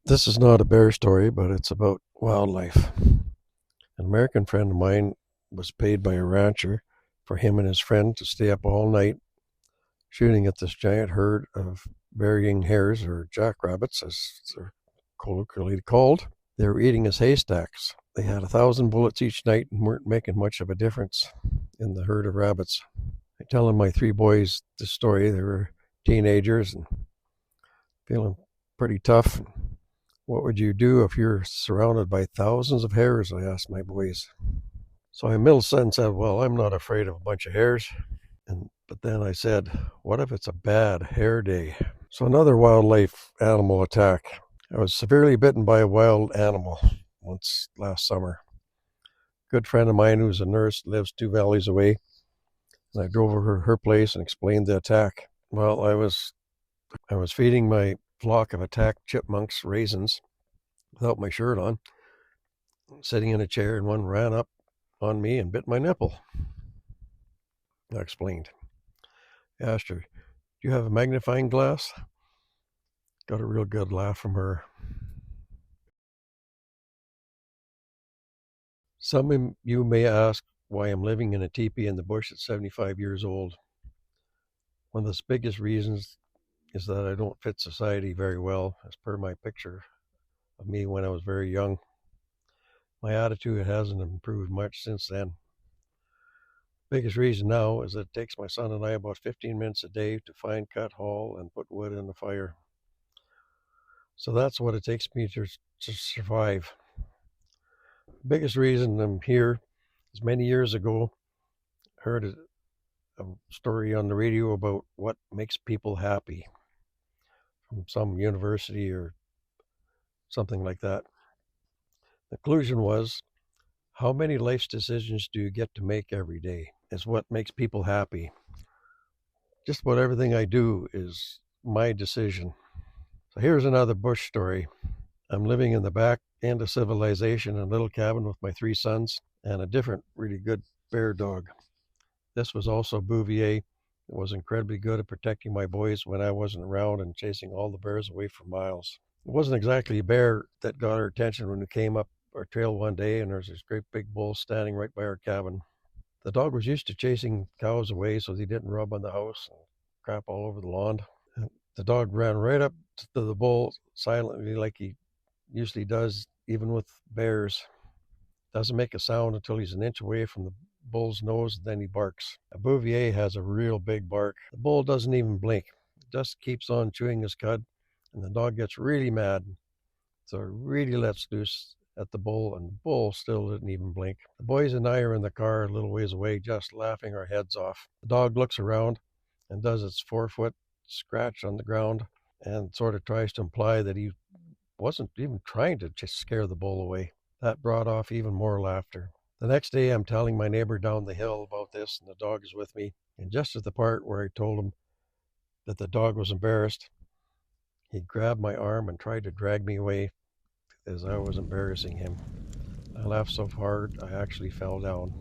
This is not a bear story, but it's about wildlife. An American friend of mine was paid by a rancher for him and his friend to stay up all night shooting at this giant herd of burying hares, or jackrabbits as they're colloquially called. They were eating his haystacks. They had 1,000 bullets each night and weren't making much of a difference in the herd of rabbits. I telling my three boys this story. They were teenagers and feeling pretty tough. What would you do if you're surrounded by thousands of hares? I asked my boys. So my middle son said, well, I'm not afraid of a bunch of hares. But then I said, what if it's a bad hare day? So another wildlife animal attack. I was severely bitten by a wild animal once last summer. A good friend of mine who's a nurse lives 2 valleys away. And I drove over to her place and explained the attack. Well, I was feeding my flock of attacked chipmunks raisins without my shirt on, sitting in a chair, and one ran up on me and bit my nipple. I explained. I asked her, do you have a magnifying glass? Got a real good laugh from her. Some of you may ask why I'm living in a teepee in the bush at 75 years old. One of the biggest reasons is that I don't fit society very well, as per my picture of me when I was very young. My attitude hasn't improved much since then. Biggest reason now is that it takes my son and I about 15 minutes a day to find, cut, haul, and put wood in the fire. So that's what it takes me to survive. Biggest reason I'm here is many years ago, I heard a story on the radio about what makes people happy from some university or something like that. The conclusion was, how many life's decisions do you get to make every day is what makes people happy. Just about everything I do is my decision. So here's another bush story. I'm living in the back end of civilization in a little cabin with my 3 sons and a different really good bear dog. This was also Bouvier. It was incredibly good at protecting my boys when I wasn't around and chasing all the bears away for miles. It wasn't exactly a bear that got our attention when we came up our trail one day and there was this great big bull standing right by our cabin. The dog was used to chasing cows away so he didn't rub on the house and crap all over the lawn. The dog ran right up to the bull silently like he usually does, even with bears. Doesn't make a sound until he's an inch away from the bull's nose, and then he barks. A Bouvier has a real big bark. The bull doesn't even blink. He just keeps on chewing his cud, and the dog gets really mad. So it really lets loose at the bull, and the bull still didn't even blink. The boys and I are in the car a little ways away, just laughing our heads off. The dog looks around and does its 4-foot scratch on the ground and sort of tries to imply that he wasn't even trying to just scare the bull away. That brought off even more laughter. The next day, I'm telling my neighbor down the hill about this, and the dog is with me. And just at the part where I told him that the dog was embarrassed, he grabbed my arm and tried to drag me away as I was embarrassing him. I laughed so hard I actually fell down.